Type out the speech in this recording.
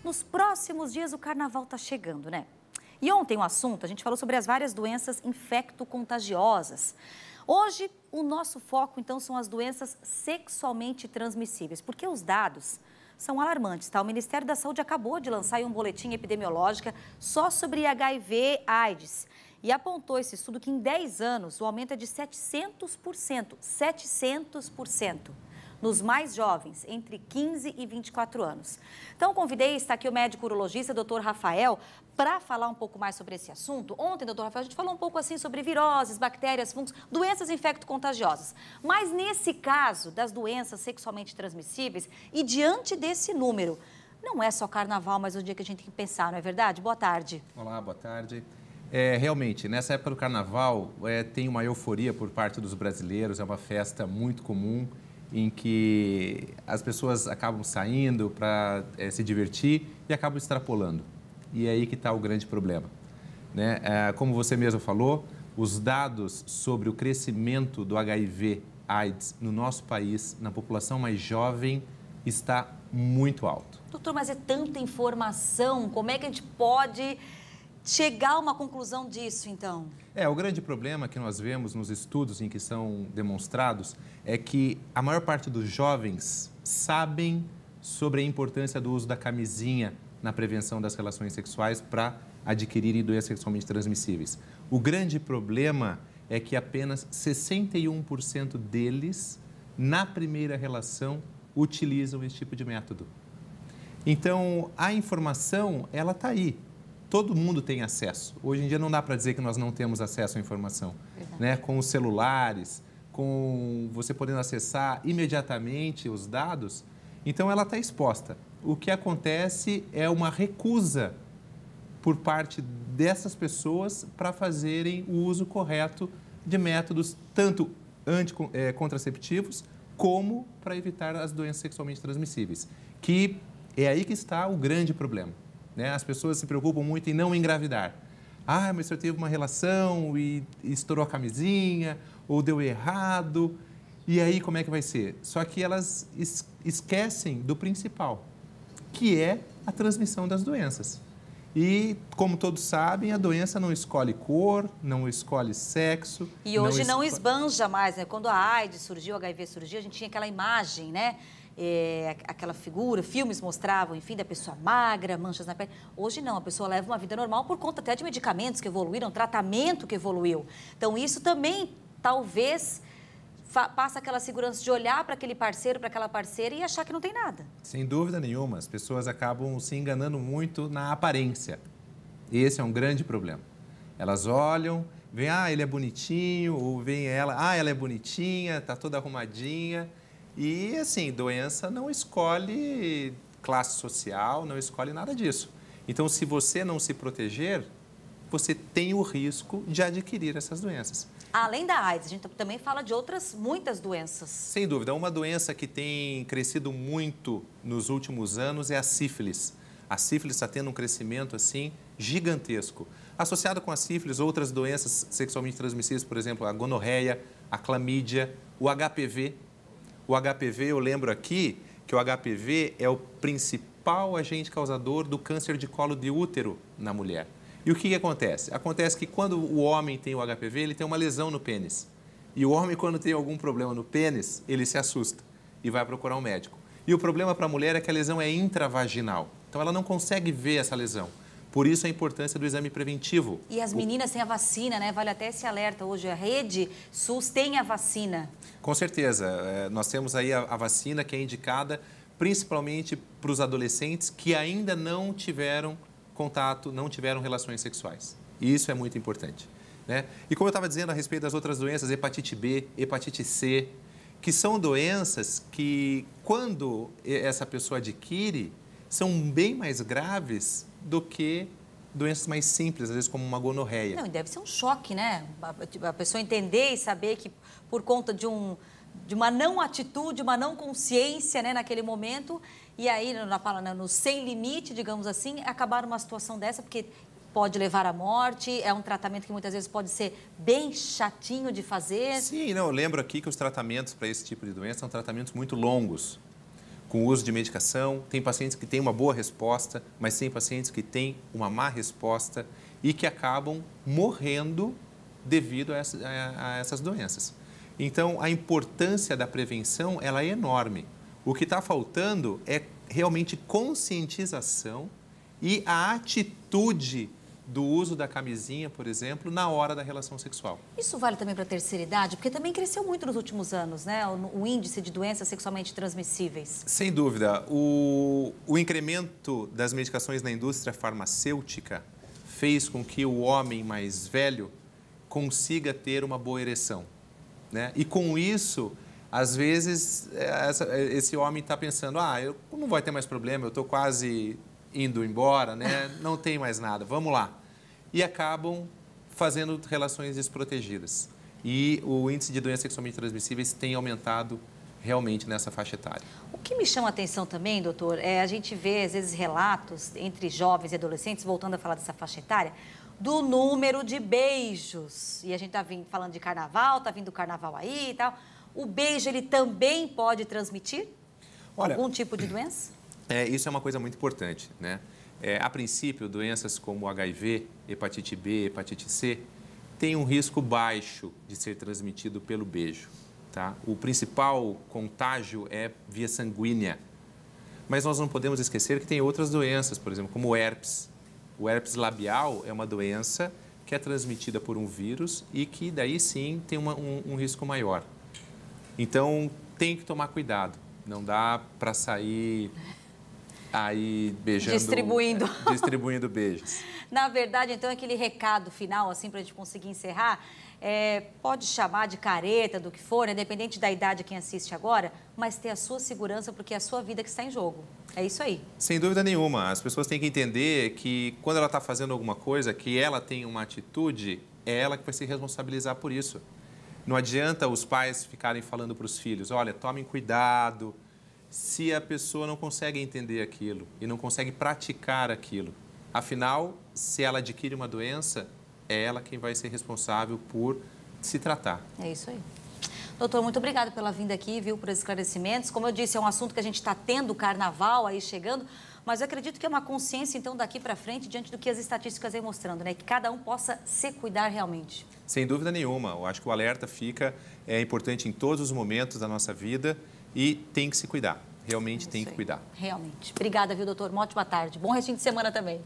Nos próximos dias o carnaval está chegando, né? E ontem o assunto, a gente falou sobre as várias doenças infecto-contagiosas. Hoje, o nosso foco, então, são as doenças sexualmente transmissíveis, porque os dados são alarmantes, tá? O Ministério da Saúde acabou de lançar aí um boletim epidemiológico só sobre HIV/AIDS e apontou esse estudo que em 10 anos o aumento é de 700%, 700%. Nos mais jovens, entre 15 e 24 anos. Então, convidei, está aqui o médico urologista, doutor Rafael, para falar um pouco mais sobre esse assunto. Ontem, doutor Rafael, a gente falou um pouco assim sobre viroses, bactérias, fungos, doenças infecto-contagiosas. Mas nesse caso das doenças sexualmente transmissíveis, e diante desse número, não é só carnaval, mas o dia que a gente tem que pensar, não é verdade? Boa tarde. Olá, boa tarde. Realmente, nessa época do carnaval, tem uma euforia por parte dos brasileiros, é uma festa muito comum, em que as pessoas acabam saindo para se divertir e acabam extrapolando. E é aí que está o grande problema, né? Como você mesmo falou, os dados sobre o crescimento do HIV/AIDS no nosso país, na população mais jovem, está muito alto. Doutor, mas é tanta informação, como é que a gente pode chegar a uma conclusão disso, então? O grande problema que nós vemos nos estudos em que são demonstrados é que a maior parte dos jovens sabem sobre a importância do uso da camisinha na prevenção das relações sexuais para adquirirem doenças sexualmente transmissíveis. O grande problema é que apenas 61% deles, na primeira relação, utilizam esse tipo de método. Então, a informação, ela está aí. Todo mundo tem acesso. Hoje em dia não dá para dizer que nós não temos acesso à informação, né? Com os celulares, com você podendo acessar imediatamente os dados, então ela está exposta. O que acontece é uma recusa por parte dessas pessoas para fazerem o uso correto de métodos tanto contraceptivos como para evitar as doenças sexualmente transmissíveis, que é aí que está o grande problema. As pessoas se preocupam muito em não engravidar. Mas se eu teve uma relação e estourou a camisinha, ou deu errado, e aí como é que vai ser? Só que elas esquecem do principal, que é a transmissão das doenças. E, como todos sabem, a doença não escolhe cor, não escolhe sexo. E hoje não esbanja mais, né? Quando a AIDS surgiu, o HIV surgiu, a gente tinha aquela imagem, né? Aquela figura, filmes mostravam, enfim, da pessoa magra, manchas na pele. Hoje não, a pessoa leva uma vida normal por conta até de medicamentos que evoluíram, tratamento que evoluiu. Então, isso também, talvez, passa aquela segurança de olhar para aquele parceiro, para aquela parceira e achar que não tem nada. Sem dúvida nenhuma, as pessoas acabam se enganando muito na aparência. Esse é um grande problema. Elas olham, veem, ele é bonitinho, ou veem ela, ela é bonitinha, está toda arrumadinha. E, assim, doença não escolhe classe social, não escolhe nada disso. Então, se você não se proteger, você tem o risco de adquirir essas doenças. Além da AIDS, a gente também fala de outras, muitas doenças. Sem dúvida. Uma doença que tem crescido muito nos últimos anos é a sífilis. A sífilis está tendo um crescimento, assim, gigantesco. Associado com a sífilis, outras doenças sexualmente transmissíveis, por exemplo, a gonorreia, a clamídia, o HPV. O HPV, eu lembro aqui que o HPV é o principal agente causador do câncer de colo de útero na mulher. E o que acontece? Acontece que quando o homem tem o HPV, ele tem uma lesão no pênis. E o homem, quando tem algum problema no pênis, ele se assusta e vai procurar um médico. E o problema para a mulher é que a lesão é intravaginal. Então, ela não consegue ver essa lesão. Por isso, a importância do exame preventivo. E as meninas têm a vacina, né? Vale até esse alerta hoje. A rede SUS tem a vacina. Com certeza. Nós temos aí a vacina que é indicada principalmente para os adolescentes que ainda não tiveram contato, não tiveram relações sexuais. E isso é muito importante, né? E como eu estava dizendo a respeito das outras doenças, hepatite B, hepatite C, que são doenças que, quando essa pessoa adquire, são bem mais graves do que doenças mais simples, às vezes como uma gonorreia. Não, e deve ser um choque, né? A pessoa entender e saber que por conta de uma não atitude, uma não consciência, né, naquele momento, e aí no sem limite, digamos assim, acabar numa situação dessa, porque pode levar à morte, é um tratamento que muitas vezes pode ser bem chatinho de fazer. Sim, não, eu lembro aqui que os tratamentos para esse tipo de doença são tratamentos muito longos. com o uso de medicação, tem pacientes que têm uma boa resposta, mas tem pacientes que têm uma má resposta e que acabam morrendo devido a essas doenças. Então, a importância da prevenção ela é enorme. O que está faltando é realmente conscientização e a atitude do uso da camisinha, por exemplo, na hora da relação sexual. Isso vale também para a terceira idade? Porque também cresceu muito nos últimos anos, né? O índice de doenças sexualmente transmissíveis. Sem dúvida. O incremento das medicações na indústria farmacêutica fez com que o homem mais velho consiga ter uma boa ereção, né? E com isso, às vezes, esse homem está pensando, eu não vai ter mais problema, eu estou quase indo embora, né? Não tem mais nada, vamos lá. E acabam fazendo relações desprotegidas. E o índice de doenças sexualmente transmissíveis tem aumentado realmente nessa faixa etária. O que me chama a atenção também, doutor, é a gente vê, às vezes, relatos entre jovens e adolescentes, voltando a falar dessa faixa etária, do número de beijos. E a gente está falando de carnaval, está vindo o carnaval aí e tal. O beijo, ele também pode transmitir algum tipo de doença? Isso é uma coisa muito importante, né? A princípio, doenças como HIV, hepatite B, hepatite C, têm um risco baixo de ser transmitido pelo beijo, tá? O principal contágio é via sanguínea. Mas nós não podemos esquecer que tem outras doenças, por exemplo, como o herpes. O herpes labial é uma doença que é transmitida por um vírus e que daí sim tem um risco maior. Então, tem que tomar cuidado. Não dá para sair aí beijando... Distribuindo beijos. Na verdade, então, aquele recado final, assim, para a gente conseguir encerrar, pode chamar de careta, do que for, independente da idade quem assiste agora, mas ter a sua segurança, porque é a sua vida que está em jogo. É isso aí. Sem dúvida nenhuma. As pessoas têm que entender que quando ela está fazendo alguma coisa, que ela tem uma atitude, é ela que vai se responsabilizar por isso. Não adianta os pais ficarem falando para os filhos, olha, tomem cuidado, se a pessoa não consegue entender aquilo e não consegue praticar aquilo. Afinal, se ela adquire uma doença, é ela quem vai ser responsável por se tratar. É isso aí. Doutor, muito obrigada pela vinda aqui, viu, por esclarecimentos. Como eu disse, é um assunto que a gente está tendo, o carnaval aí chegando, mas eu acredito que é uma consciência, então, daqui para frente, diante do que as estatísticas vêm mostrando, né? Que cada um possa se cuidar realmente. Sem dúvida nenhuma. Eu acho que o alerta é importante em todos os momentos da nossa vida e tem que se cuidar. Realmente tem que cuidar. Realmente. Obrigada, viu, doutor? Uma ótima tarde. Bom restinho de semana também.